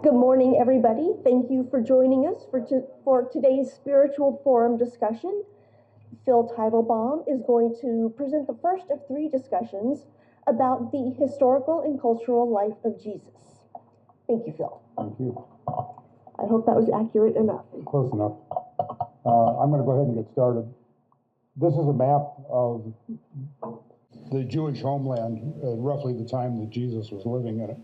Good morning, everybody. Thank you for joining us for today's spiritual forum discussion. Phil Teitelbaum is going to present the first of three discussions about the historical and cultural life of Jesus. Thank you, Phil. Thank you. I hope that was accurate enough. Close enough. I'm going to go ahead and get started. This is a map of the Jewish homeland, roughly the time that Jesus was living in it.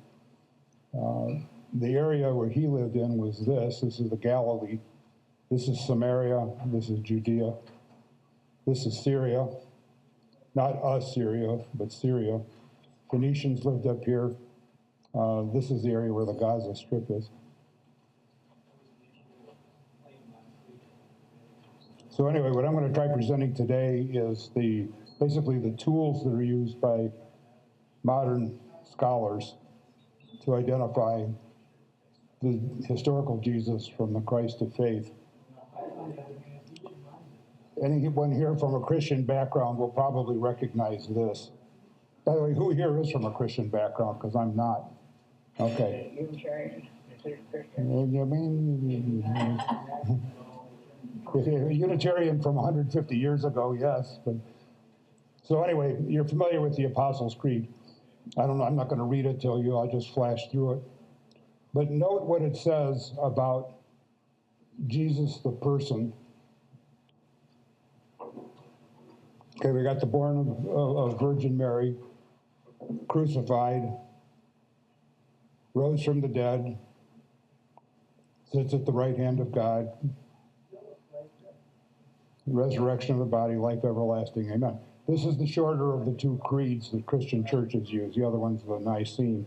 The area where he lived in was this. This is the Galilee. This is Samaria. This is Judea. This is Syria. Not Assyria, but Syria. Phoenicians lived up here. This is the area where the Gaza Strip is. So anyway, what I'm going to try presenting today is basically the tools that are used by modern scholars to identify the historical Jesus from the Christ of faith. Anyone here from a Christian background will probably recognize this. By the way, who here is from a Christian background? Because I'm not. Okay. Unitarian. Unitarian from 150 years ago, yes. But so anyway, you're familiar with the Apostles' Creed. I don't know, I'm not going to read it to you, I'll just flash through it. But note what it says about Jesus the person. Okay, we got the born of Virgin Mary, crucified, rose from the dead, sits at the right hand of God, resurrection of the body, life everlasting, amen. This is the shorter of the two creeds that Christian churches use. The other one's the Nicene.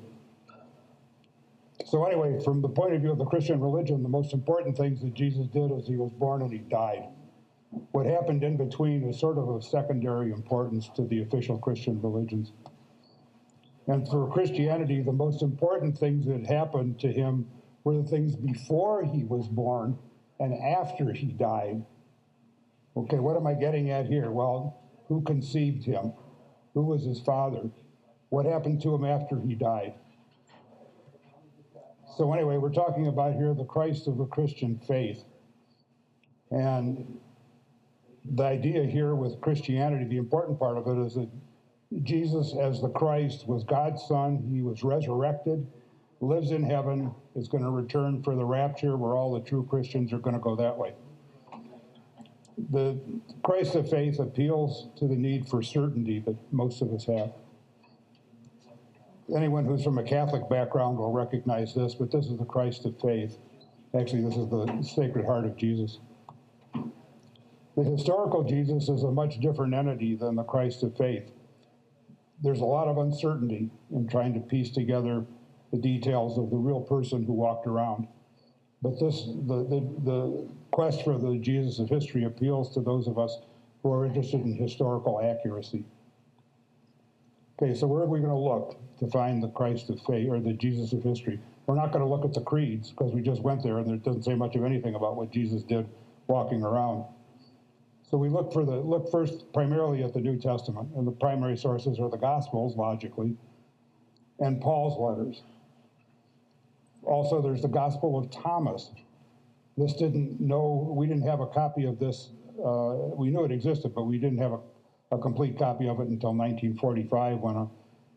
So anyway, from the point of view of the Christian religion, the most important things that Jesus did is he was born and he died. What happened in between is sort of of secondary importance to the official Christian religions. And for Christianity, the most important things that happened to him were the things before he was born and after he died. Okay, what am I getting at here? Well, who conceived him? Who was his father? What happened to him after he died? So anyway, we're talking about here the Christ of the Christian faith. And the idea here with Christianity, the important part of it is that Jesus as the Christ was God's son. He was resurrected, lives in heaven, is going to return for the rapture where all the true Christians are going to go that way. The Christ of faith appeals to the need for certainty that most of us have. Anyone who's from a Catholic background will recognize this, but this is the Christ of faith. Actually, this is the Sacred Heart of Jesus. The historical Jesus is a much different entity than the Christ of faith. There's a lot of uncertainty in trying to piece together the details of the real person who walked around. But the quest for the Jesus of history appeals to those of us who are interested in historical accuracy. Okay, so where are we going to look to find the Christ of faith, or the Jesus of history? We're not going to look at the creeds, because we just went there and it doesn't say much of anything about what Jesus did walking around. So we look first primarily at the New Testament, and the primary sources are the Gospels, logically, and Paul's letters. Also, there's the Gospel of Thomas. We didn't have a copy of this. We knew it existed, but we didn't have a complete copy of it until 1945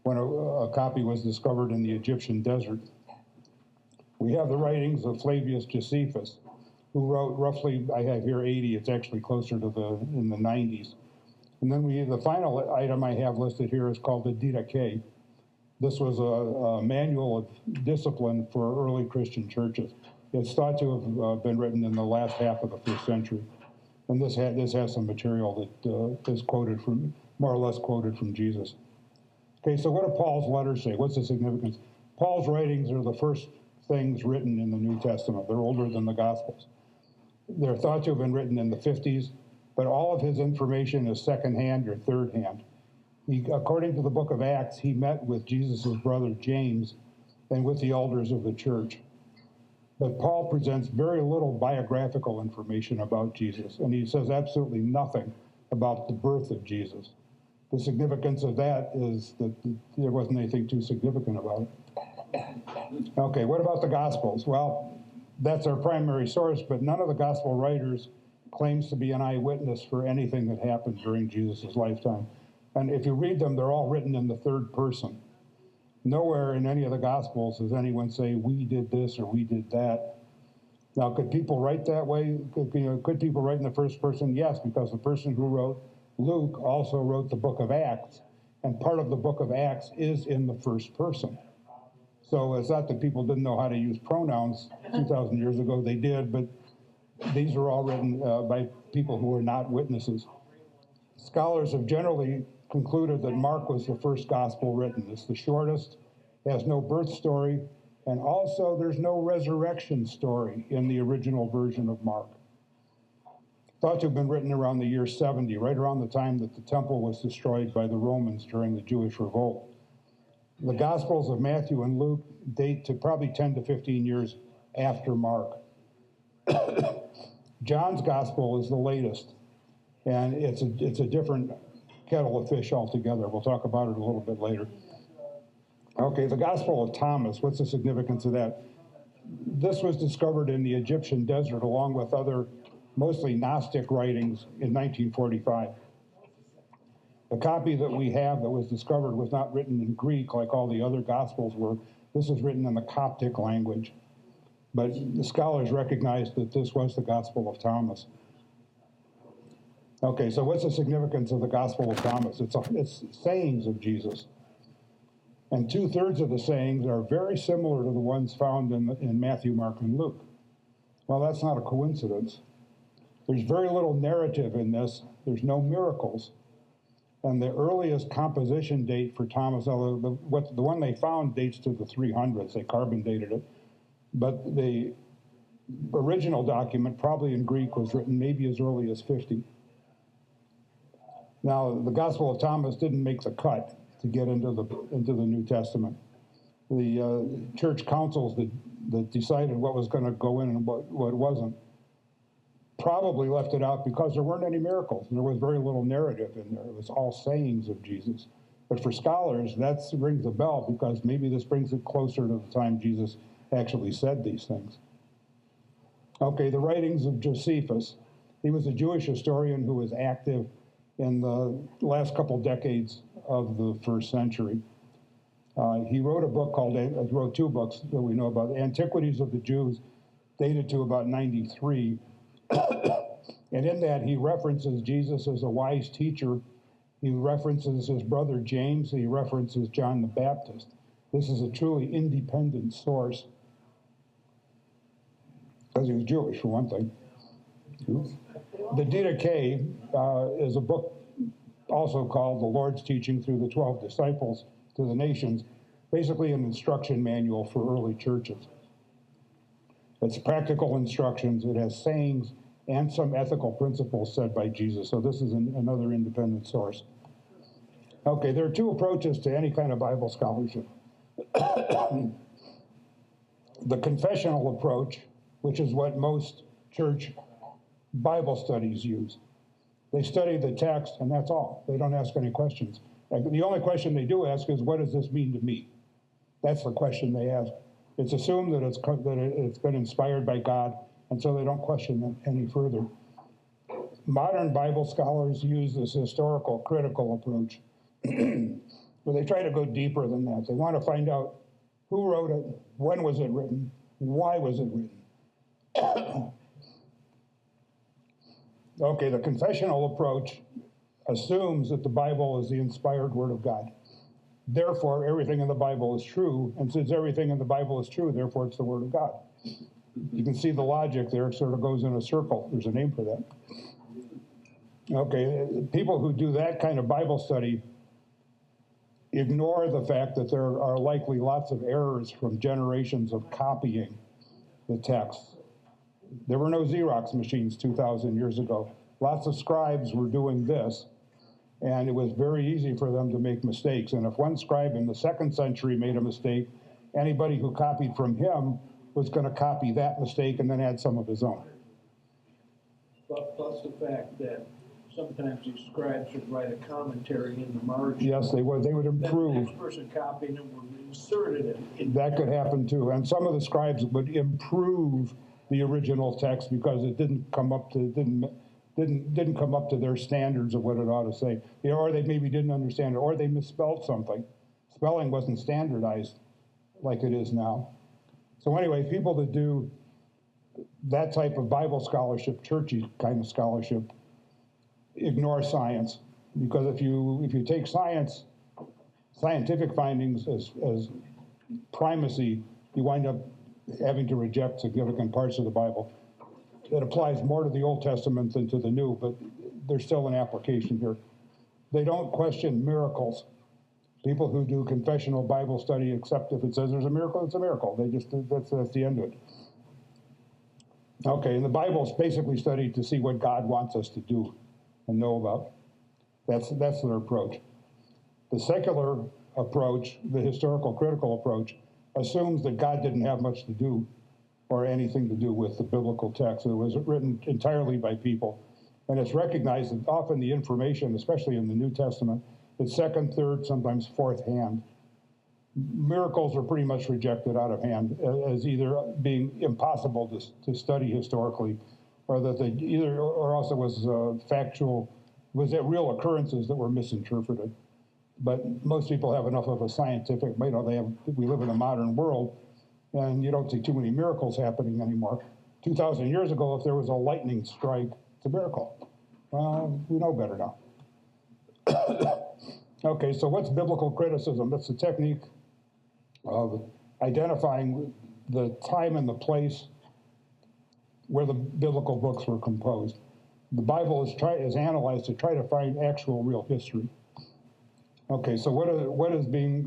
when a copy was discovered in the Egyptian desert. We have the writings of Flavius Josephus, who wrote roughly, I have here 80, it's actually closer to in the 90s. And then the final item I have listed here is called the Didache. This was a manual of discipline for early Christian churches. It's thought to have been written in the last half of the first century. And this has some material that is quoted from, more or less quoted from Jesus. Okay, so what do Paul's letters say? What's the significance? Paul's writings are the first things written in the New Testament. They're older than the Gospels. They're thought to have been written in the 50s, but all of his information is secondhand or third hand. According to the book of Acts, he met with Jesus' brother James and with the elders of the church. But Paul presents very little biographical information about Jesus, and he says absolutely nothing about the birth of Jesus. The significance of that is that there wasn't anything too significant about it. Okay, what about the Gospels? Well, that's our primary source, but none of the Gospel writers claims to be an eyewitness for anything that happened during Jesus' lifetime. And if you read them, they're all written in the third person. Nowhere in any of the Gospels does anyone say, we did this or we did that. Now, could people write that way? Could people write in the first person? Yes, because the person who wrote Luke also wrote the book of Acts, and part of the book of Acts is in the first person. So it's not that people didn't know how to use pronouns 2,000 years ago. They did, but these are all written by people who are not witnesses. Scholars have generally concluded that Mark was the first gospel written. It's the shortest, has no birth story, and also there's no resurrection story in the original version of Mark. Thought to have been written around the year 70, right around the time that the temple was destroyed by the Romans during the Jewish revolt. The Gospels of Matthew and Luke date to probably 10 to 15 years after Mark. John's Gospel is the latest, and it's a different kettle of fish altogether. We'll talk about it a little bit later. Okay, the Gospel of Thomas, what's the significance of that? This was discovered in the Egyptian desert along with other mostly Gnostic writings in 1945. The copy that we have that was discovered was not written in Greek like all the other Gospels were. This is written in the Coptic language. But the scholars recognized that this was the Gospel of Thomas. Okay, so what's the significance of the Gospel of Thomas? It's sayings of Jesus. And 2/3 of the sayings are very similar to the ones found in Matthew, Mark, and Luke. Well, that's not a coincidence. There's very little narrative in this. There's no miracles. And the earliest composition date for Thomas, the one they found dates to the 300s. They carbon dated it. But the original document, probably in Greek, was written maybe as early as 50. Now, the Gospel of Thomas didn't make the cut to get into the New Testament. The church councils that decided what was going to go in and what wasn't probably left it out because there weren't any miracles, and there was very little narrative in there. It was all sayings of Jesus. But for scholars, that rings a bell because maybe this brings it closer to the time Jesus actually said these things. Okay, the writings of Josephus. He was a Jewish historian who was active in the last couple decades of the first century. He wrote a book wrote two books that we know about. Antiquities of the Jews, dated to about 93. And in that, he references Jesus as a wise teacher. He references his brother James. He references John the Baptist. This is a truly independent source. Because he was Jewish, for one thing. The Didache is a book also called The Lord's Teaching Through the 12 Disciples to the Nations, basically an instruction manual for early churches. It's practical instructions. It has sayings and some ethical principles said by Jesus. So this is another independent source. Okay, there are two approaches to any kind of Bible scholarship. The confessional approach, which is what most church Bible studies use. They study the text, and that's all. They don't ask any questions. The only question they do ask is, what does this mean to me? That's the question they ask. It's assumed that it's been inspired by God, and so they don't question it any further. Modern Bible scholars use this historical critical approach, where they try to go deeper than that. They want to find out who wrote it, when was it written, why was it written. Okay, the confessional approach assumes that the Bible is the inspired Word of God. Therefore, everything in the Bible is true, and since everything in the Bible is true, therefore it's the Word of God. You can see the logic there. It sort of goes in a circle. There's a name for that. Okay, people who do that kind of Bible study ignore the fact that there are likely lots of errors from generations of copying the text. There were no Xerox machines 2,000 years ago. Lots of scribes were doing this, and it was very easy for them to make mistakes. And if one scribe in the 2nd century made a mistake, anybody who copied from him was going to copy that mistake and then add some of his own. Plus the fact that sometimes these scribes would write a commentary in the margin. Yes, they would. They would Then the improve. next person copying them would insert it in. That could happen too. And some of the scribes would improve the original text because it didn't come up to their standards of what it ought to say. You know, or they maybe didn't understand it, or they misspelled something. Spelling wasn't standardized like it is now. So anyway, people that do that type of Bible scholarship, churchy kind of scholarship, ignore science. Because if you take scientific findings as primacy, you wind up having to reject significant parts of the Bible. It applies more to the Old Testament than to the New, but there's still an application here. They don't question miracles. People who do confessional Bible study accept if it says there's a miracle, it's a miracle. They just, that's the end of it. Okay, and the Bible's basically studied to see what God wants us to do and know about. That's their approach. The secular approach, the historical critical approach, assumes that God didn't have much to do or anything to do with the biblical text. It was written entirely by people. And it's recognized that often the information, especially in the New Testament, is second, third, sometimes fourth hand. Miracles are pretty much rejected out of hand as either being impossible to study historically, or that they either, or else it was factual, was it real occurrences that were misinterpreted. But most people have enough of a scientific, we live in a modern world, and you don't see too many miracles happening anymore. 2,000 years ago, if there was a lightning strike, it's a miracle. Well, we know better now. Okay, so what's biblical criticism? It's the technique of identifying the time and the place where the biblical books were composed. The Bible is analyzed to try to find actual real history. Okay, so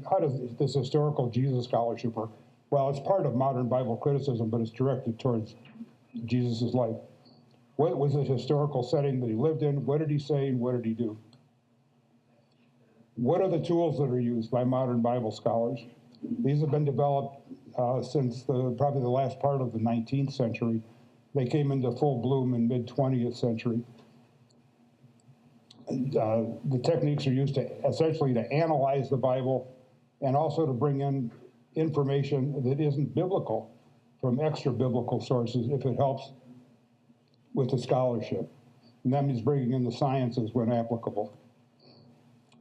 how does this historical Jesus scholarship work? Well, it's part of modern Bible criticism, but it's directed towards Jesus' life. What was the historical setting that he lived in? What did he say and what did he do? What are the tools that are used by modern Bible scholars? These have been developed since probably the last part of the 19th century. They came into full bloom in mid-20th century. The techniques are used to essentially to analyze the Bible and also to bring in information that isn't biblical from extra biblical sources if it helps with the scholarship. And that means bringing in the sciences when applicable.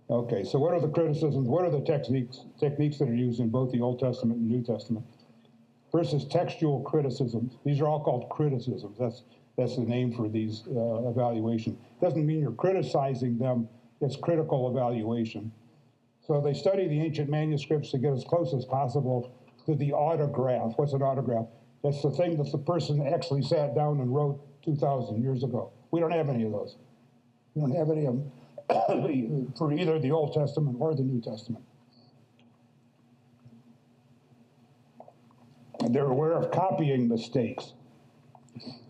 Okay, so what are the criticisms? What are the techniques that are used in both the Old Testament and New Testament? First is textual criticisms. These are all called criticisms. That's the name for these evaluation. Doesn't mean you're criticizing them. It's critical evaluation. So they study the ancient manuscripts to get as close as possible to the autograph. What's an autograph? That's the thing that the person actually sat down and wrote 2,000 years ago. We don't have any of those. We don't have any of them for either the Old Testament or the New Testament. And they're aware of copying mistakes.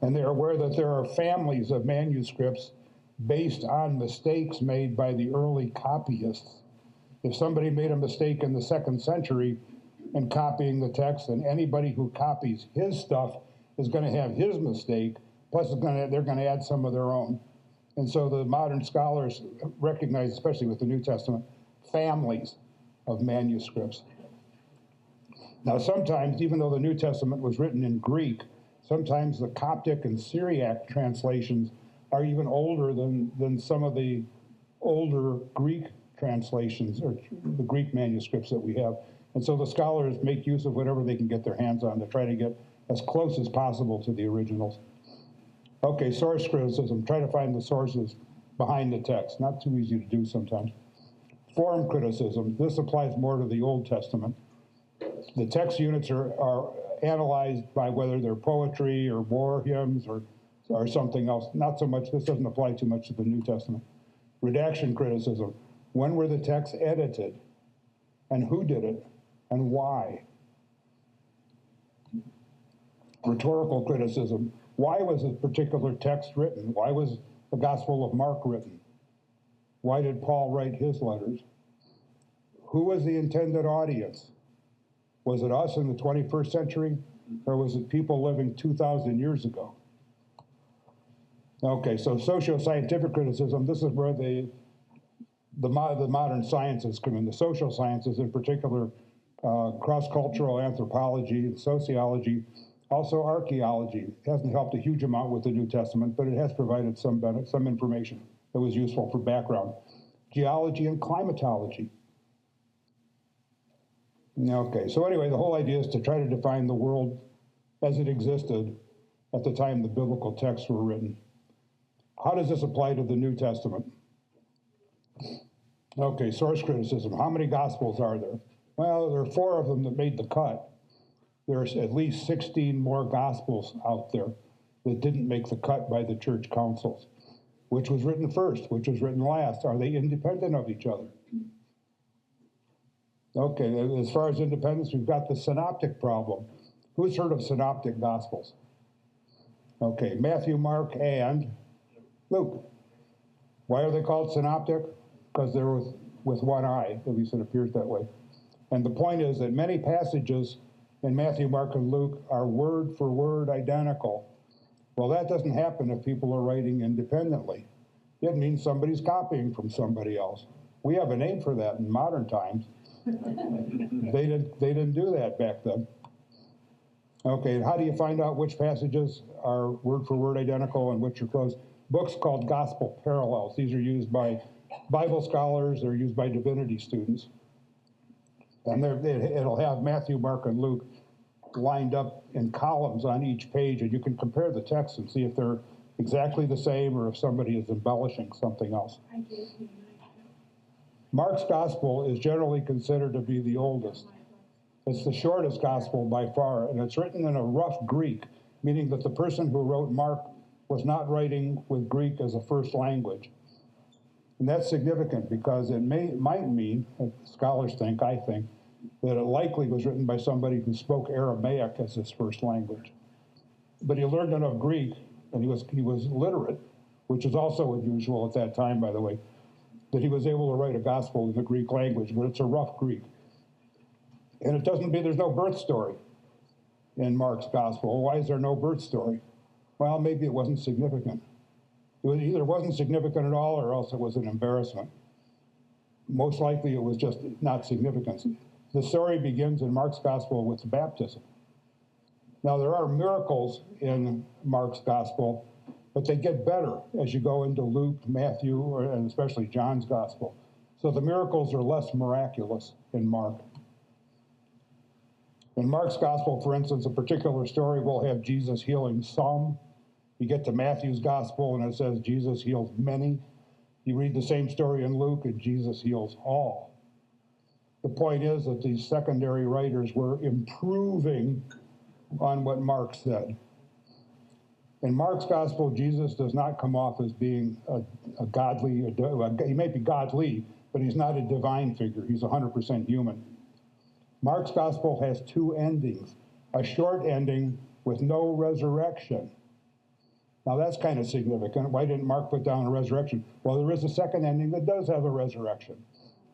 And they're aware that there are families of manuscripts based on mistakes made by the early copyists. If somebody made a mistake in the 2nd century in copying the text, then anybody who copies his stuff is going to have his mistake, plus they're going to add some of their own. And so the modern scholars recognize, especially with the New Testament, families of manuscripts. Now sometimes, even though the New Testament was written in Greek, sometimes the Coptic and Syriac translations are even older than some of the older Greek translations or the Greek manuscripts that we have. And so the scholars make use of whatever they can get their hands on to try to get as close as possible to the originals. Okay, source criticism. Try to find the sources behind the text. Not too easy to do sometimes. Form criticism. This applies more to the Old Testament. The text units are analyzed by whether they're poetry or war hymns or something else. Not so much, this doesn't apply too much to the New Testament. Redaction criticism. When were the texts edited? And who did it? And why? Rhetorical criticism. Why was a particular text written? Why was the Gospel of Mark written? Why did Paul write his letters? Who was the intended audience? Was it us in the 21st century, or was it people living 2,000 years ago? Okay, so socio-scientific criticism, this is where the modern sciences come in, the social sciences in particular, cross-cultural anthropology and sociology, also archaeology. It hasn't helped a huge amount with the New Testament, but it has provided some information that was useful for background. Geology and climatology. Okay, so anyway, the whole idea is to try to define the world as it existed at the time the biblical texts were written. How does this apply to the New Testament? Okay, source criticism. How many Gospels are there? Well, there are 4 of them that made the cut. There's at least 16 more Gospels out there that didn't make the cut by the church councils. Which was written first? Which was written last? Are they independent of each other? Okay, as far as independence, we've got the synoptic problem. Who's heard of synoptic Gospels? Okay, Matthew, Mark, and Luke. Why are they called synoptic? Because they're with one eye, at least it appears that way. And the point is that many passages in Matthew, Mark, and Luke are word for word identical. Well, that doesn't happen if people are writing independently. It means somebody's copying from somebody else. We have a name for that in modern times. They didn't do that back then. Okay, and how do you find out which passages are word for word identical and which are close? Books called gospel parallels. These are used by Bible scholars, they're used by divinity students. And it'll have Matthew, Mark, and Luke lined up in columns on each page, and you can compare the texts and see if they're exactly the same or if somebody is embellishing something else. Mark's gospel is generally considered to be the oldest. It's the shortest gospel by far, and it's written in a rough Greek, meaning that the person who wrote Mark was not writing with Greek as a first language. And that's significant because it might mean, scholars think, I think, that it likely was written by somebody who spoke Aramaic as his first language. But he learned enough Greek, and he was literate, which is also unusual at that time, by the way, that he was able to write a gospel in the Greek language, but it's a rough Greek. And it doesn't mean there's no birth story in Mark's gospel. Why is there no birth story? Well, maybe it wasn't significant. It either wasn't significant at all or else it was an embarrassment. Most likely it was just not significant. The story begins in Mark's gospel with the baptism. Now there are miracles in Mark's gospel, but they get better as you go into Luke, Matthew, and especially John's gospel. So the miracles are less miraculous in Mark. In Mark's gospel, for instance, a particular story will have Jesus healing some. You get to Matthew's gospel and it says Jesus heals many. You read the same story in Luke and Jesus heals all. The point is that these secondary writers were improving on what Mark said. In Mark's gospel, Jesus does not come off as being a godly, he may be godly, but he's not a divine figure. He's 100% human. Mark's gospel has 2 endings, a short ending with no resurrection. Now that's kind of significant. Why didn't Mark put down a resurrection? Well, there is a second ending that does have a resurrection.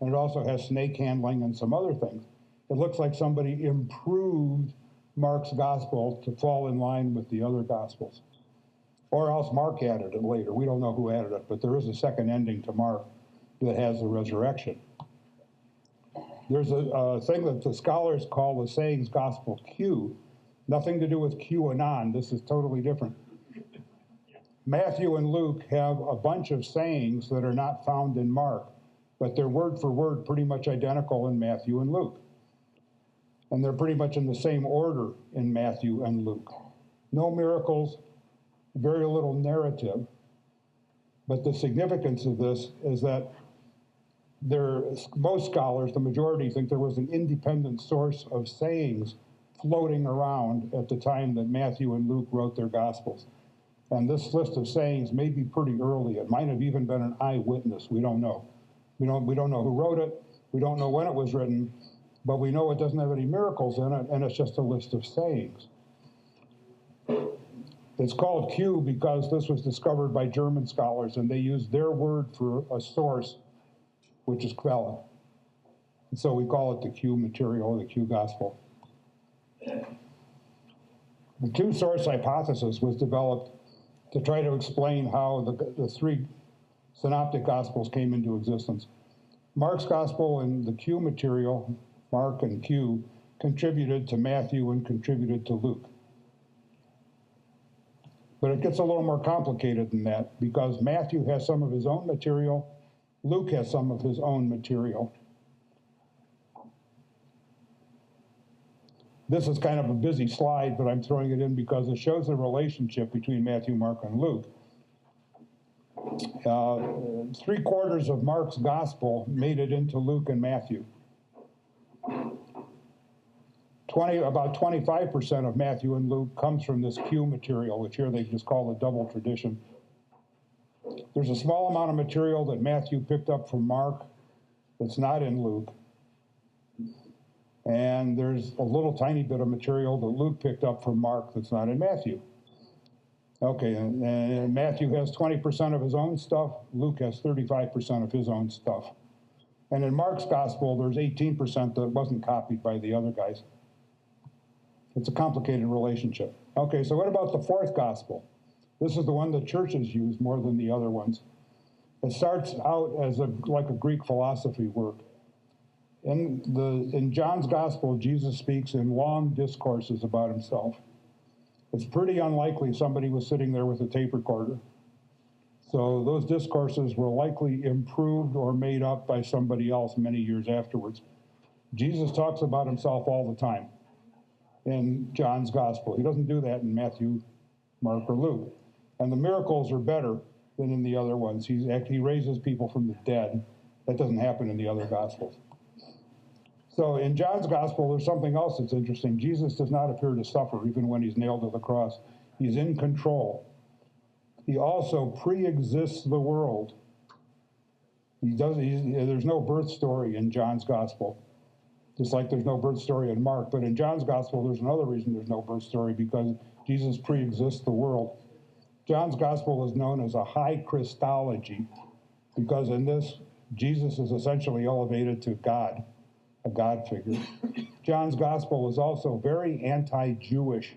And it also has snake handling and some other things. It looks like somebody improved Mark's gospel to fall in line with the other gospels. Or else Mark added it later. We don't know who added it, but there is a second ending to Mark that has the resurrection. There's a thing that the scholars call the sayings gospel Q. Nothing to do with QAnon. This is totally different. Matthew and Luke have a bunch of sayings that are not found in Mark, but they're word for word pretty much identical in Matthew and Luke. And they're pretty much in the same order in Matthew and Luke. No miracles, very little narrative. But the significance of this is that most scholars, the majority, think there was an independent source of sayings floating around at the time that Matthew and Luke wrote their Gospels. And this list of sayings may be pretty early. It might have even been an eyewitness. We don't know. We don't know who wrote it. We don't know when it was written. But we know it doesn't have any miracles in it, and it's just a list of sayings. It's called Q because this was discovered by German scholars, and they used their word for a source, which is Quelle. And so we call it the Q material, the Q gospel. The two-source hypothesis was developed to try to explain how the three synoptic gospels came into existence. Mark's gospel and the Q material, Mark and Q, contributed to Matthew and contributed to Luke. But it gets a little more complicated than that, because Matthew has some of his own material, Luke has some of his own material. This is kind of a busy slide, but I'm throwing it in because it shows the relationship between Matthew, Mark, and Luke. 3/4 of Mark's gospel made it into Luke and Matthew. About 25% of Matthew and Luke comes from this Q material, which here they just call the double tradition. There's a small amount of material that Matthew picked up from Mark that's not in Luke. And there's a little tiny bit of material that Luke picked up from Mark that's not in Matthew. Okay, and Matthew has 20% of his own stuff, Luke has 35% of his own stuff. And in Mark's gospel, there's 18% that wasn't copied by the other guys. It's a complicated relationship. Okay, so what about the fourth gospel? This is the one that churches use more than the other ones. It starts out as like a Greek philosophy work. In John's gospel, Jesus speaks in long discourses about himself. It's pretty unlikely somebody was sitting there with a tape recorder. So those discourses were likely improved or made up by somebody else many years afterwards. Jesus talks about himself all the time in John's gospel. He doesn't do that in Matthew, Mark, or Luke. And the miracles are better than in the other ones. He raises people from the dead. That doesn't happen in the other gospels. So in John's gospel, there's something else that's interesting. Jesus does not appear to suffer even when he's nailed to the cross. He's in control. He also pre-exists the world. There's no birth story in John's gospel, just like there's no birth story in Mark. But in John's gospel, there's another reason there's no birth story, because Jesus pre-exists the world. John's gospel is known as a high Christology, because in this, Jesus is essentially elevated to God, a God figure. John's gospel is also very anti-Jewish.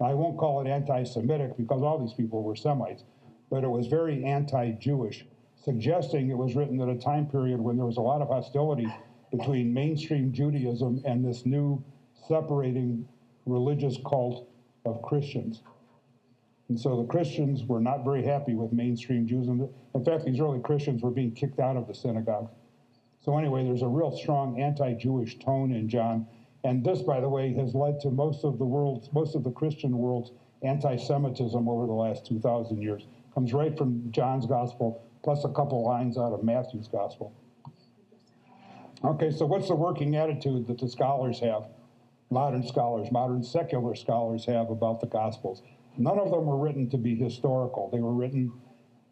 I won't call it anti-Semitic, because all these people were Semites, but it was very anti-Jewish, suggesting it was written at a time period when there was a lot of hostility between mainstream Judaism and this new separating religious cult of Christians. And so the Christians were not very happy with mainstream Jews. In fact, these early Christians were being kicked out of the synagogue. So anyway, there's a real strong anti-Jewish tone in John. And this, by the way, has led to most of the Christian world's anti-Semitism over the last 2,000 years. Comes right from John's gospel, plus a couple lines out of Matthew's gospel. Okay, so what's the working attitude that the scholars have? Modern scholars, modern secular scholars have about the gospels. None of them were written to be historical. They were written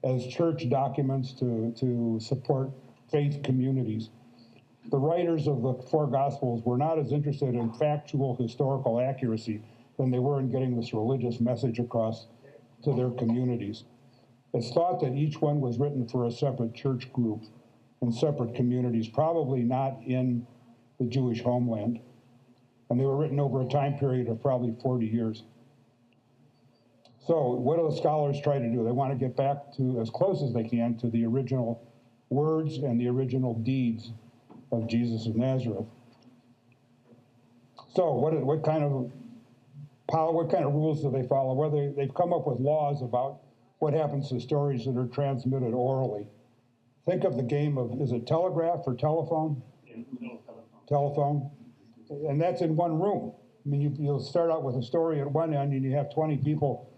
as church documents to support faith communities. The writers of the four Gospels were not as interested in factual historical accuracy than they were in getting this religious message across to their communities. It's thought that each one was written for a separate church group in separate communities, probably not in the Jewish homeland. And they were written over a time period of probably 40 years. So what do the scholars try to do? They want to get back to, as close as they can, to the original words and the original deeds of Jesus of Nazareth. So what kind of rules do they follow? Well, they've come up with laws about what happens to stories that are transmitted orally. Think of the game of, is it telegraph or telephone? Telephone. And that's in one room. I mean, you'll start out with a story at one end and you have 20 people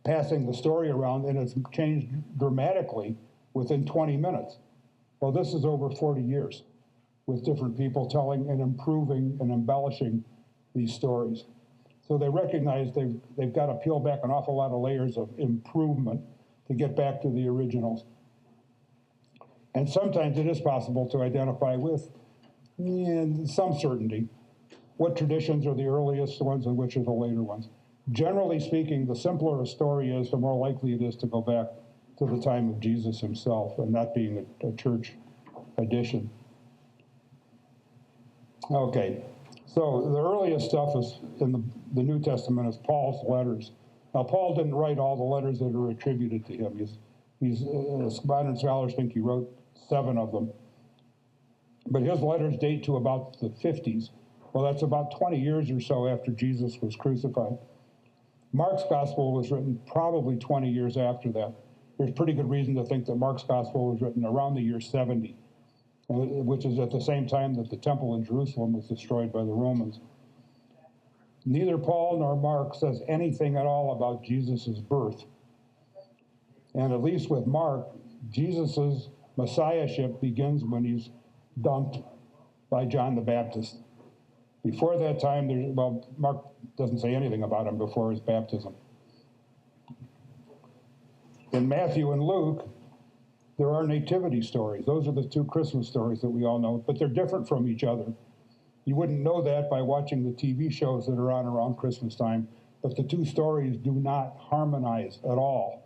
passing the story around, and it's changed dramatically within 20 minutes. Well, this is over 40 years with different people telling and improving and embellishing these stories. So they recognize they've got to peel back an awful lot of layers of improvement to get back to the originals. And sometimes it is possible to identify with, in some certainty, what traditions are the earliest ones and which are the later ones. Generally speaking, the simpler a story is, the more likely it is to go back to the time of Jesus himself and not being a church addition. Okay, so the earliest stuff is in the New Testament is Paul's letters. Now, Paul didn't write all the letters that are attributed to him. Modern scholars think he wrote 7 of them. But his letters date to about the 50s. Well, that's about 20 years or so after Jesus was crucified. Mark's gospel was written probably 20 years after that. There's pretty good reason to think that Mark's gospel was written around the year 70, which is at the same time that the temple in Jerusalem was destroyed by the Romans. Neither Paul nor Mark says anything at all about Jesus' birth. And at least with Mark, Jesus' messiahship begins when he's dunked by John the Baptist. Before that time, Mark doesn't say anything about him before his baptism. In Matthew and Luke, there are nativity stories. Those are the 2 Christmas stories that we all know, but they're different from each other. You wouldn't know that by watching the TV shows that are on around Christmas time, but the 2 stories do not harmonize at all.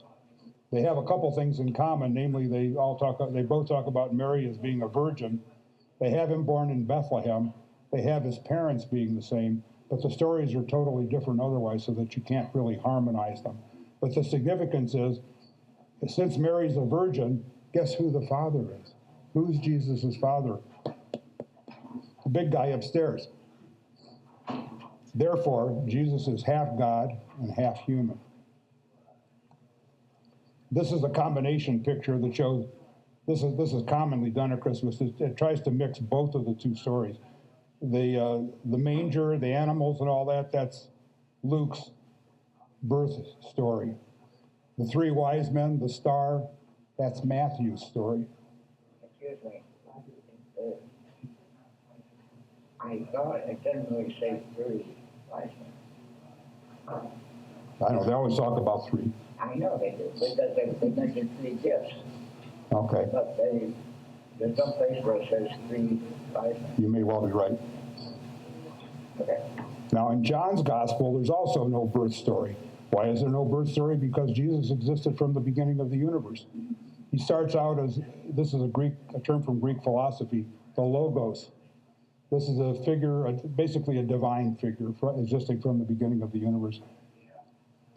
They have a couple things in common, namely they both talk about Mary as being a virgin. They have him born in Bethlehem. They have his parents being the same, but the stories are totally different otherwise, so that you can't really harmonize them. But the significance is, since Mary's a virgin, guess who the father is? Who's Jesus' father? The big guy upstairs. Therefore, Jesus is half God and half human. This is a combination picture that shows, this is commonly done at Christmas. It tries to mix both of the 2 stories. The manger, the animals and all that, that's Luke's birth story. The 3 wise men, the star, that's Matthew's story. Excuse me. I thought it didn't really say 3 wise men. I know, they always talk about 3. I know they do, because they mentioned 3 gifts. Okay. But there's some place where it says 3 wise men. You may well be right. Okay. Now, in John's gospel, there's also no birth story. Why is there no birth story? Because Jesus existed from the beginning of the universe. He starts out as, this is a term from Greek philosophy, the logos. This is a figure, basically a divine figure, existing from the beginning of the universe.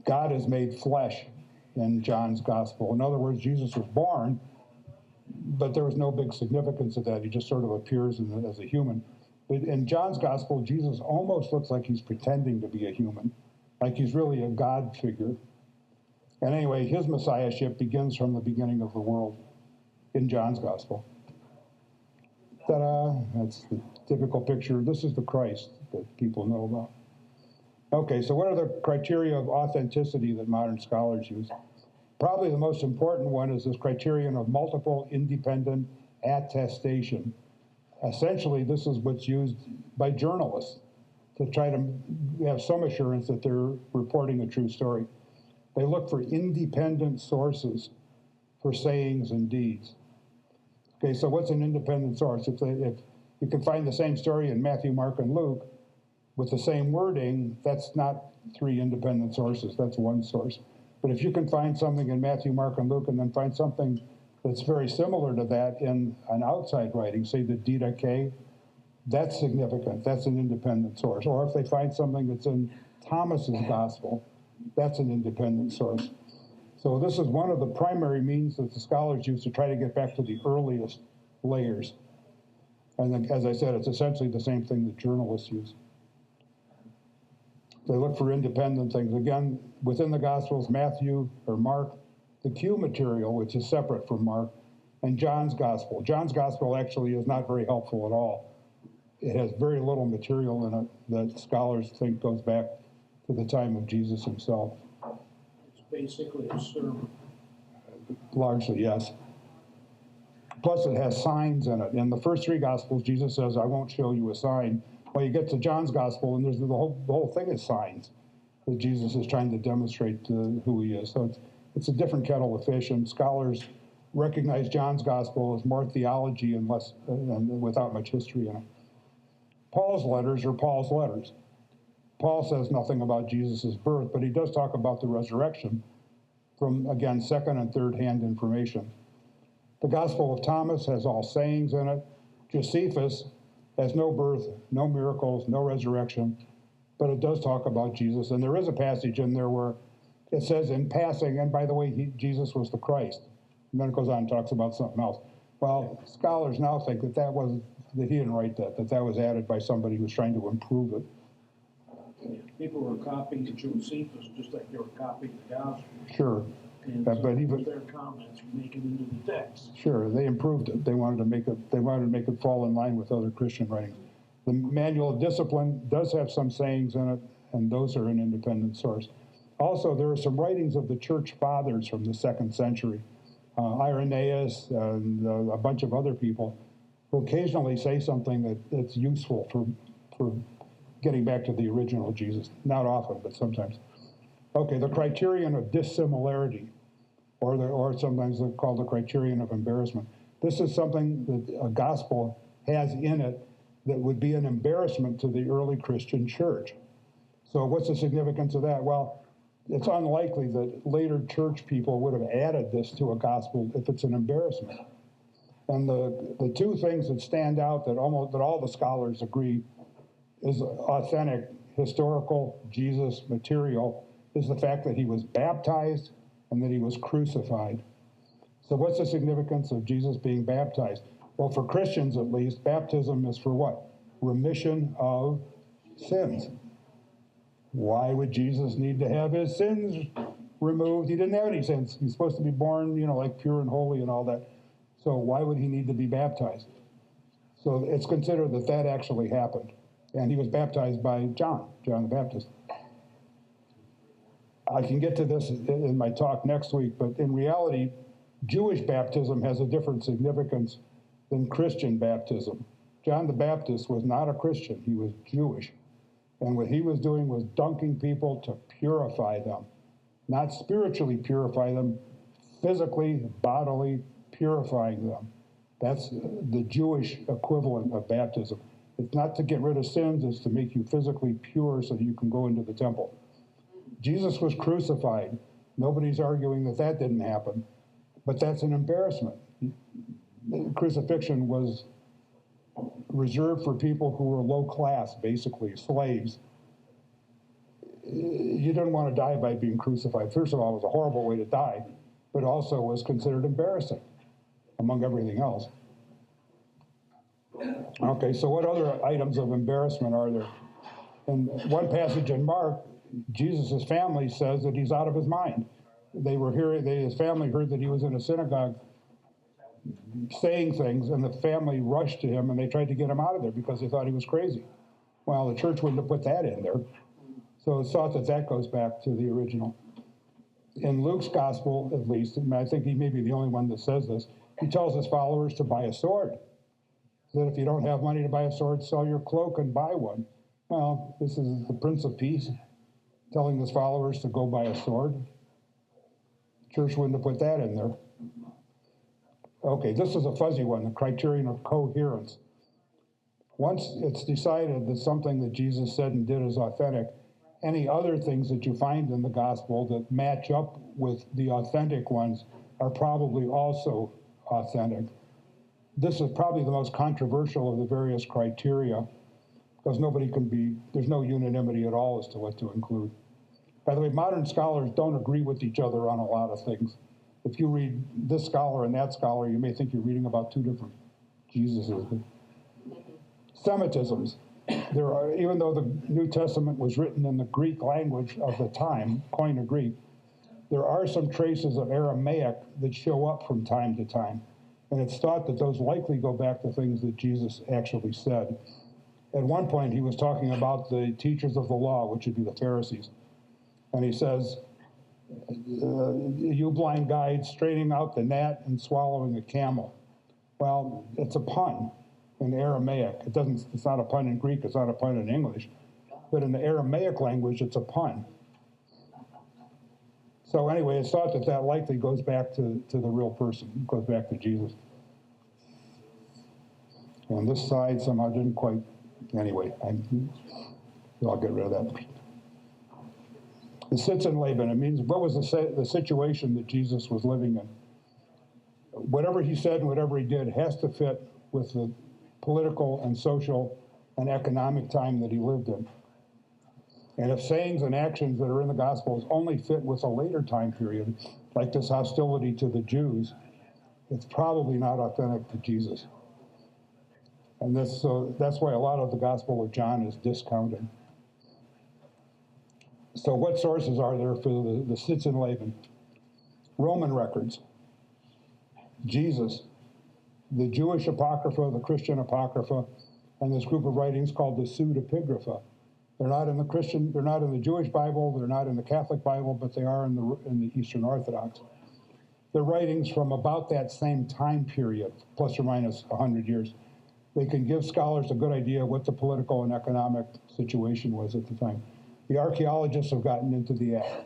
God is made flesh in John's gospel. In other words, Jesus was born, but there was no big significance of that. He just sort of appears as a human. But in John's gospel, Jesus almost looks like he's pretending to be a human, like he's really a God figure. And anyway, his messiahship begins from the beginning of the world in John's gospel. Ta-da! That's the typical picture. This is the Christ that people know about. Okay, so what are the criteria of authenticity that modern scholars use? Probably the most important one is this criterion of multiple independent attestation. Essentially, this is what's used by journalists to try to have some assurance that they're reporting a true story. They look for independent sources for sayings and deeds. Okay, so what's an independent source? If you can find the same story in Matthew, Mark, and Luke with the same wording, that's not 3 independent sources, that's 1 source. But if you can find something in Matthew, Mark, and Luke, and then find something that's very similar to that in an outside writing, say the Didache, that's significant, that's an independent source. Or if they find something that's in Thomas's gospel, that's an independent source. So this is one of the primary means that the scholars use to try to get back to the earliest layers. And then, as I said, it's essentially the same thing that journalists use. They look for independent things. Again, within the Gospels, Matthew or Mark, the Q material, which is separate from Mark, and John's Gospel. John's Gospel actually is not very helpful at all. It has very little material in it that scholars think goes back to the time of Jesus himself. It's basically a sermon. Largely, yes. Plus, it has signs in it. In the first 3 Gospels, Jesus says, I won't show you a sign. Well, you get to John's Gospel, and there's the whole thing is signs that Jesus is trying to demonstrate who he is. So it's a different kettle of fish, and scholars recognize John's Gospel as more theology and less, without much history in it. Paul's letters are Paul's letters. Paul says nothing about Jesus' birth, but he does talk about the resurrection from, again, second and third hand information. The Gospel of Thomas has all sayings in it. Josephus has no birth, no miracles, no resurrection, but it does talk about Jesus. And there is a passage in there where it says in passing, and by the way, Jesus was the Christ. And then it goes on and talks about something else. Well, scholars now think that he didn't write that was added by somebody who was trying to improve it. People were copying Josephus just like they were copying the gospel. Sure. And But so even their comments were making into the text. Sure, they improved it. They wanted to make it fall in line with other Christian writings. The Manual of Discipline does have some sayings in it, and those are an independent source. Also, there are some writings of the church fathers from the 2nd century, Irenaeus and a bunch of other people, who occasionally say something that's useful for getting back to the original Jesus. Not often, but sometimes. Okay, the criterion of dissimilarity, or sometimes they're called the criterion of embarrassment. This is something that a gospel has in it that would be an embarrassment to the early Christian church. So what's the significance of that? Well, it's unlikely that later church people would have added this to a gospel if it's an embarrassment. And the two things that stand out that all the scholars agree is authentic historical Jesus material is the fact that he was baptized and that he was crucified. So what's the significance of Jesus being baptized? Well, for Christians at least, baptism is for what? Remission of sins. Why would Jesus need to have his sins removed? He didn't have any sins. He's supposed to be born, like pure and holy and all that. So why would he need to be baptized? So it's considered that actually happened. And he was baptized by John the Baptist. I can get to this in my talk next week, but in reality, Jewish baptism has a different significance than Christian baptism. John the Baptist was not a Christian, he was Jewish. And what he was doing was dunking people to purify them, not spiritually purify them, physically, bodily purifying them. That's the Jewish equivalent of baptism. It's not to get rid of sins, it's to make you physically pure so that you can go into the temple. Jesus was crucified. Nobody's arguing that didn't happen, but that's an embarrassment. Crucifixion was reserved for people who were low class, basically, slaves. You didn't want to die by being crucified. First of all, it was a horrible way to die, but also was considered embarrassing, among everything else. Okay, so what other items of embarrassment are there? In one passage in Mark, Jesus' family says that he's out of his mind. His family heard that he was in a synagogue saying things, and the family rushed to him and they tried to get him out of there because they thought he was crazy. Well, the church wouldn't have put that in there. So it's thought that goes back to the original. In Luke's gospel, at least, and I think he may be the only one that says this, he tells his followers to buy a sword. That if you don't have money to buy a sword, sell your cloak and buy one. Well, this is the Prince of Peace telling his followers to go buy a sword. The church wouldn't have put that in there. Okay, this is a fuzzy one, the criterion of coherence. Once it's decided that something that Jesus said and did is authentic, any other things that you find in the gospel that match up with the authentic ones are probably also authentic. This is probably the most controversial of the various criteria because there's no unanimity at all as to what to include. By the way, modern scholars don't agree with each other on a lot of things. If you read this scholar and that scholar, you may think you're reading about two different Jesuses. Semitisms. Even though the New Testament was written in the Greek language of the time, Koine Greek, there are some traces of Aramaic that show up from time to time. And it's thought that those likely go back to things that Jesus actually said. At one point, he was talking about the teachers of the law, which would be the Pharisees. And he says, you blind guides, straightening out the gnat and swallowing a camel. Well, it's a pun in Aramaic. It's not a pun in Greek, it's not a pun in English. But in the Aramaic language, it's a pun. So anyway, it's thought that likely goes back to the real person, goes back to Jesus. And this side somehow didn't quite, anyway, I'll get rid of that. It sits in Laban. It means what was the situation that Jesus was living in. Whatever he said and whatever he did has to fit with the political and social and economic time that he lived in. And if sayings and actions that are in the Gospels only fit with a later time period, like this hostility to the Jews, it's probably not authentic to Jesus. And that's why a lot of the Gospel of John is discounted. So what sources are there for the Sitz and Laban? Roman records, Jesus, the Jewish Apocrypha, the Christian Apocrypha, and this group of writings called the Pseudepigrapha. They're not in the Jewish Bible, they're not in the Catholic Bible, but they are in the Eastern Orthodox. They're writings from about that same time period, plus or minus 100 years. They can give scholars a good idea what the political and economic situation was at the time. The archaeologists have gotten into the act.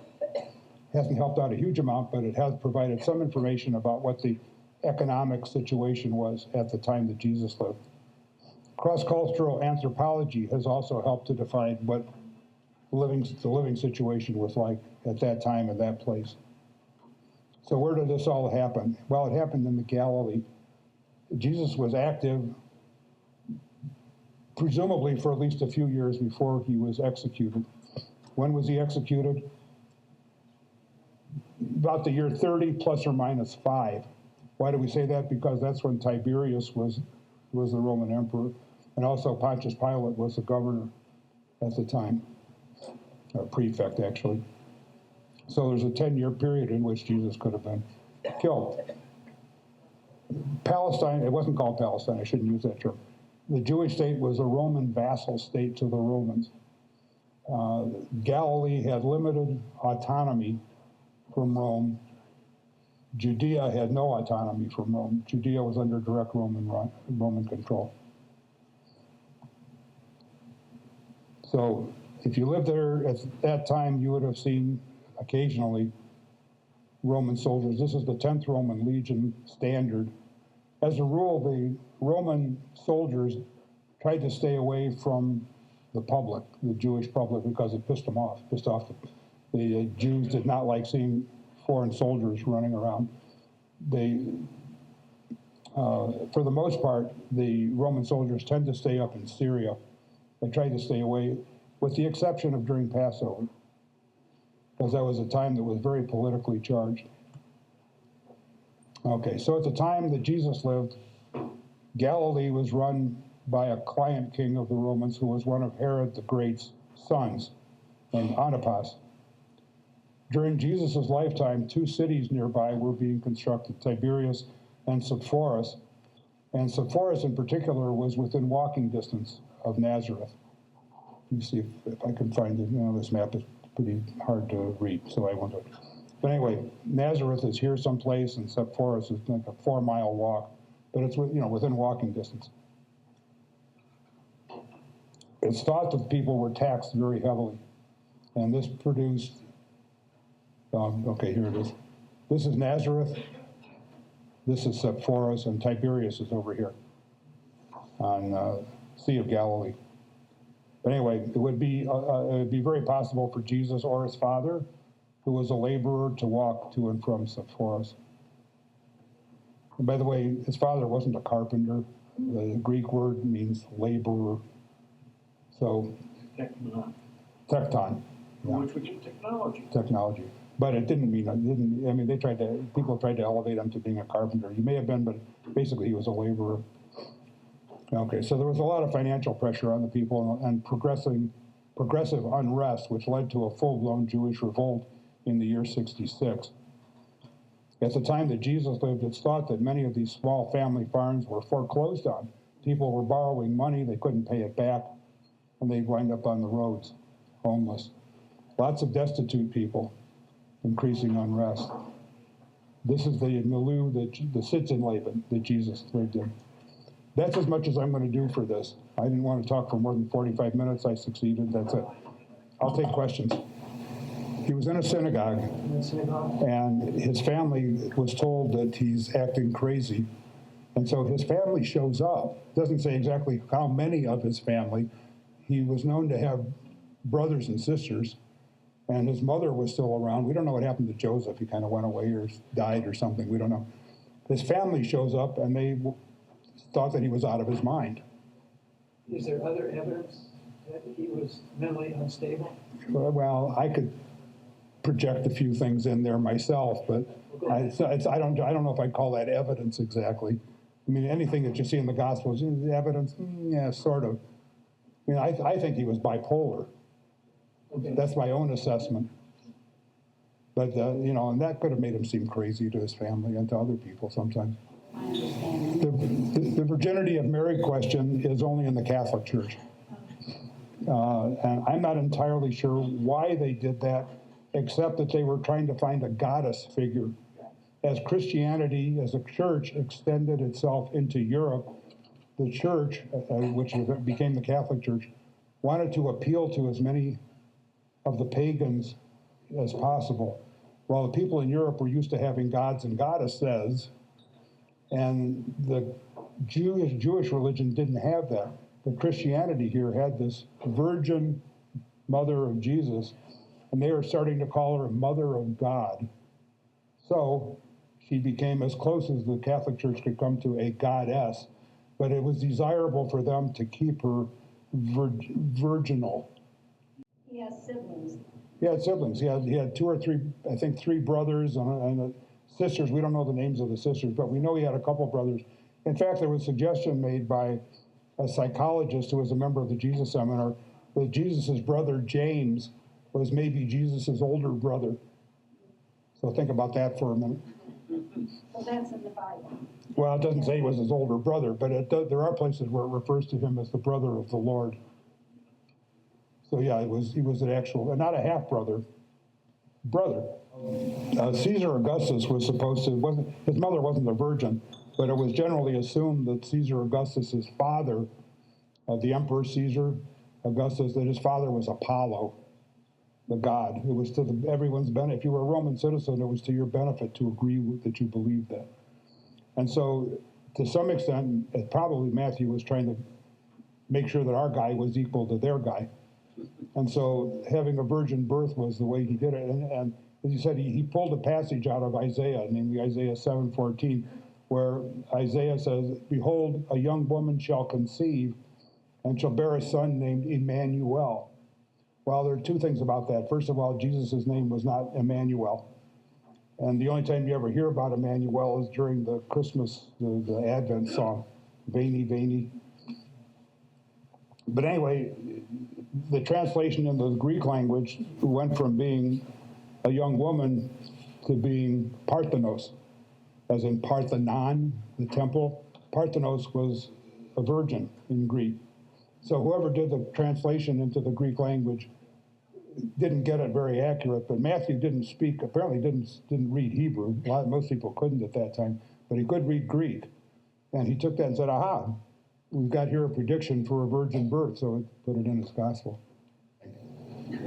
Hasn't helped out a huge amount, but it has provided some information about what the economic situation was at the time that Jesus lived. Cross-cultural anthropology has also helped to define what the living situation was like at that time and that place. So where did this all happen? Well, it happened in the Galilee. Jesus was active, presumably for at least a few years before he was executed. When was he executed? About the year 30 plus or minus 5. Why do we say that? Because that's when Tiberius was the Roman emperor, and also Pontius Pilate was the governor at the time, or prefect actually. So there's a 10-year period in which Jesus could have been killed. Palestine, it wasn't called Palestine, I shouldn't use that term. The Jewish state was a Roman vassal state to the Romans. Galilee had limited autonomy from Rome. Judea had no autonomy from Rome. Judea was under direct Roman control. So if you lived there at that time, you would have seen occasionally Roman soldiers. This is the 10th Roman Legion standard. As a rule, the Roman soldiers tried to stay away from the public, the Jewish public, because it pissed off. The Jews did not like seeing foreign soldiers running around. For the most part, the Roman soldiers tend to stay up in Syria. They tried to stay away, with the exception of during Passover, because that was a time that was very politically charged. Okay, so at the time that Jesus lived, Galilee was run by a client king of the Romans who was one of Herod the Great's sons, named Antipas. During Jesus' lifetime, 2 cities nearby were being constructed, Tiberias and Sepphoris. And Sepphoris in particular was within walking distance of Nazareth. Let me see if I can find it. This map is pretty hard to read, so I won't do it. But anyway, Nazareth is here someplace, and Sepphoris is like a 4-mile walk, but it's within walking distance. It's thought that people were taxed very heavily, and this produced. Okay, here it is. This is Nazareth. This is Sepphoris, and Tiberias is over here on Sea of Galilee. But anyway, it would be very possible for Jesus or his father, who was a laborer, to walk to and from Sepphoris. And by the way, his father wasn't a carpenter. The Greek word means laborer. So, Technon. Tecton. From which we get technology. Technology. But it didn't mean, people tried to elevate him to being a carpenter. He may have been, but basically he was a laborer. Okay, so there was a lot of financial pressure on the people and progressive unrest, which led to a full-blown Jewish revolt in the year 66. At the time that Jesus lived, it's thought that many of these small family farms were foreclosed on. People were borrowing money, they couldn't pay it back, and they'd wind up on the roads, homeless. Lots of destitute people, increasing unrest. This is the milieu, the Sitz and Laban that Jesus lived in. That's as much as I'm going to do for this. I didn't want to talk for more than 45 minutes. I succeeded. That's it. I'll take questions. He was in a synagogue, and his family was told that he's acting crazy. And so his family shows up. Doesn't say exactly how many of his family. He was known to have brothers and sisters, and his mother was still around. We don't know what happened to Joseph. He kind of went away or died or something. We don't know. His family shows up, and they thought that he was out of his mind. Is there other evidence that he was mentally unstable? Well, I could project a few things in there myself, but I don't know if I'd call that evidence exactly. I mean, anything that you see in the Gospels is evidence. Yeah, sort of. I mean, I think he was bipolar. Okay. That's my own assessment. But, and that could have made him seem crazy to his family and to other people sometimes. The virginity of Mary question is only in the Catholic Church. And I'm not entirely sure why they did that, except that they were trying to find a goddess figure. As Christianity, as a church, extended itself into Europe, the church, which became the Catholic Church, wanted to appeal to as many of the pagans as possible. Well, the people in Europe were used to having gods and goddesses, and the Jewish religion didn't have that. But Christianity here had this virgin mother of Jesus, and they were starting to call her Mother of God. So she became as close as the Catholic Church could come to a goddess, but it was desirable for them to keep her virginal. He has siblings. He had siblings. He had two or three, I think 3 brothers and sisters. We don't know the names of the sisters, but we know he had a couple brothers. In fact, there was a suggestion made by a psychologist who was a member of the Jesus Seminar that Jesus' brother James was maybe Jesus' older brother. So think about that for a minute. So that's in the Bible. Well, it doesn't say he was his older brother, but there are places where it refers to him as the brother of the Lord. So yeah, he was an actual, not a half-brother, brother. Caesar Augustus was supposed to, his mother wasn't a virgin, but it was generally assumed that Caesar Augustus's father, the Emperor Caesar Augustus, that his father was Apollo, the god. It was to everyone's benefit. If you were a Roman citizen, it was to your benefit to agree that you believed that. And so, to some extent, probably Matthew was trying to make sure that our guy was equal to their guy. And so, having a virgin birth was the way he did it. And as you said, he pulled a passage out of Isaiah, namely Isaiah 7:14, where Isaiah says, "Behold, a young woman shall conceive and shall bear a son named Emmanuel." Well, there are 2 things about that. First of all, Jesus' name was not Emmanuel. And the only time you ever hear about Emmanuel is during the Christmas, the Advent song, Veni, Veni. But anyway, the translation into the Greek language went from being a young woman to being Parthenos, as in Parthenon, the temple. Parthenos was a virgin in Greek. So whoever did the translation into the Greek language didn't get it very accurate, but Matthew apparently didn't read Hebrew. Most people couldn't at that time, but he could read Greek. And he took that and said, aha, we've got here a prediction for a virgin birth, so it put it in his gospel.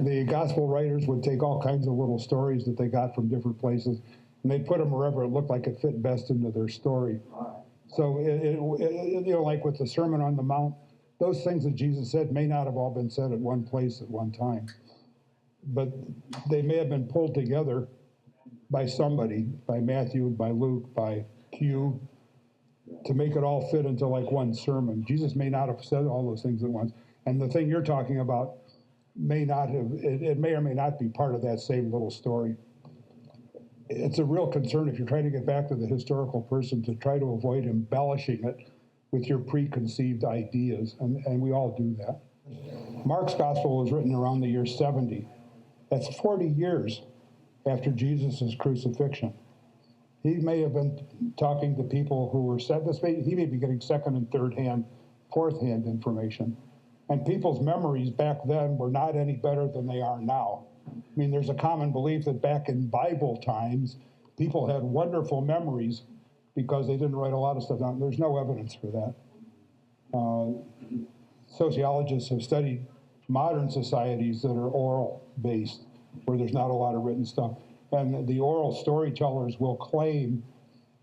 The gospel writers would take all kinds of little stories that they got from different places, and they'd put them wherever it looked like it fit best into their story. So, like with the Sermon on the Mount, those things that Jesus said may not have all been said at one place at one time. But they may have been pulled together by somebody, by Matthew, by Luke, by Q, to make it all fit into like one sermon. Jesus may not have said all those things at once. And the thing you're talking about may not have, it may or may not be part of that same little story. It's a real concern if you're trying to get back to the historical person to try to avoid embellishing it with your preconceived ideas, and we all do that. Mark's gospel was written around the year 70. That's 40 years after Jesus' crucifixion. He may have been talking to people who were he may be getting second and third hand, fourth hand information. And people's memories back then were not any better than they are now. I mean, there's a common belief that back in Bible times, people had wonderful memories because they didn't write a lot of stuff down. There's no evidence for that. Sociologists have studied modern societies that are oral-based, where there's not a lot of written stuff. And the oral storytellers will claim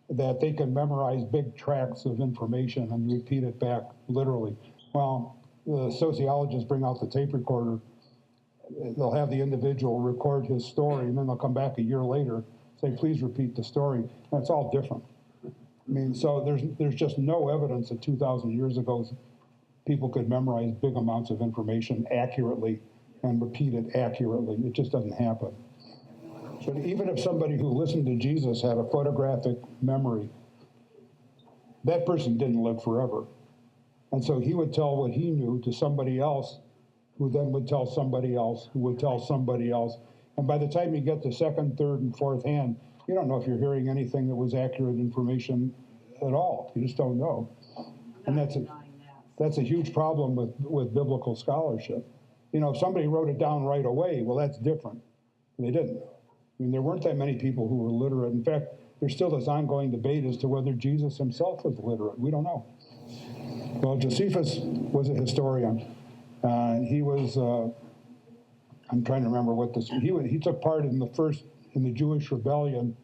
that they can memorize big tracts of information and repeat it back literally. Well, the sociologists bring out the tape recorder. They'll have the individual record his story, and then they'll come back a year later, say, please repeat the story. And it's all different. I mean, so there's just no evidence that 2,000 years ago people could memorize big amounts of information accurately and repeat it accurately. It just doesn't happen. But even if somebody who listened to Jesus had a photographic memory, that person didn't live forever. And so he would tell what he knew to somebody else, who then would tell somebody else, who would tell somebody else. And by the time you get to second, third, and fourth hand, you don't know if you're hearing anything that was accurate information at all. You just don't know. And that's a huge problem with biblical scholarship. You know, if somebody wrote it down right away, well, that's different. They didn't. I mean, there weren't that many people who were literate. In fact, there's still this ongoing debate as to whether Jesus himself was literate. We don't know. Well, Josephus was a historian. He was, I'm trying to remember what this, he took part in the Jewish rebellion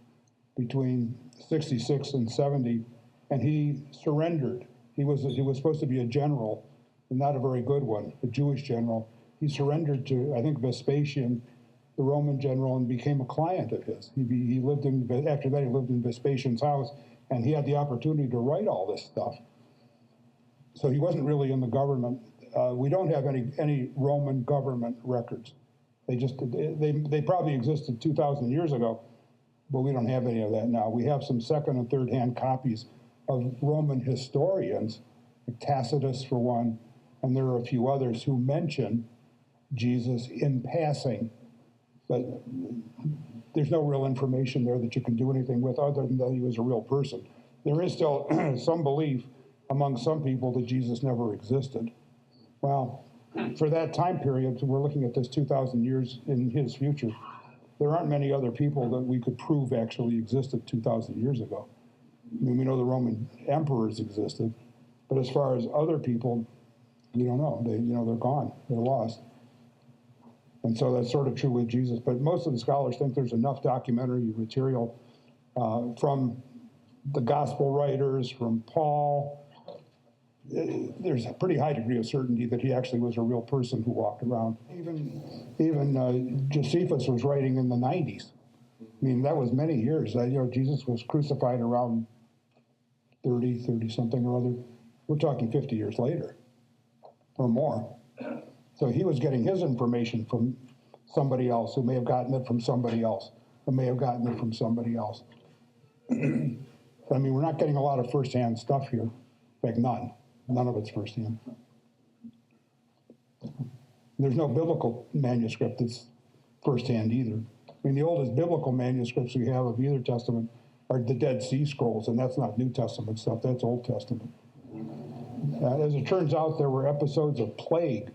between 66 and 70, and he surrendered. He was supposed to be a general, and not a very good one, a Jewish general. He surrendered to, I think, Vespasian, the Roman general, and became a client of his. After that, he lived in Vespasian's house, and he had the opportunity to write all this stuff. So he wasn't really in the government. We don't have any Roman government records. They probably existed 2,000 years ago, but we don't have any of that now. We have some second and third hand copies of Roman historians, like Tacitus for one, and there are a few others who mention Jesus in passing, but there's no real information there that you can do anything with other than that he was a real person. There is still some belief among some people that Jesus never existed. Well, for that time period, we're looking at this 2,000 years in his future, there aren't many other people that we could prove actually existed 2,000 years ago. I mean, we know the Roman emperors existed, but as far as other people, we don't know. They're gone. They're lost. And so that's sort of true with Jesus. But most of the scholars think there's enough documentary material from the gospel writers, from Paul. There's a pretty high degree of certainty that he actually was a real person who walked around. Even Josephus was writing in the 90s. I mean, that was many years. Jesus was crucified around 30 something or other. We're talking 50 years later or more. So he was getting his information from somebody else who may have gotten it from somebody else, who may have gotten it from somebody else. I mean, we're not getting a lot of firsthand stuff here. In fact, none. None of it's firsthand. There's no biblical manuscript that's firsthand either. I mean, the oldest biblical manuscripts we have of either testament are the Dead Sea Scrolls, and that's not New Testament stuff, that's Old Testament. As it turns out, there were episodes of plague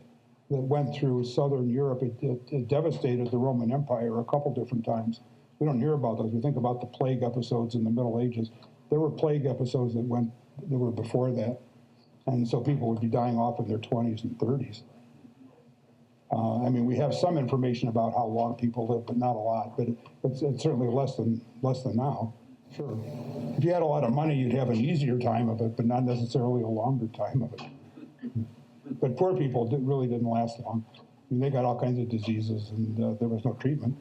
that went through southern Europe. It devastated the Roman Empire a couple different times. We don't hear about those. We think about the plague episodes in the Middle Ages. There were plague episodes that were before that. And so people would be dying off in their 20s and 30s. I mean, we have some information about how long people live, but not a lot. But it's certainly less than now. Sure. If you had a lot of money, you'd have an easier time of it, but not necessarily a longer time of it. But poor people really didn't last long. I mean, they got all kinds of diseases, and there was no treatment.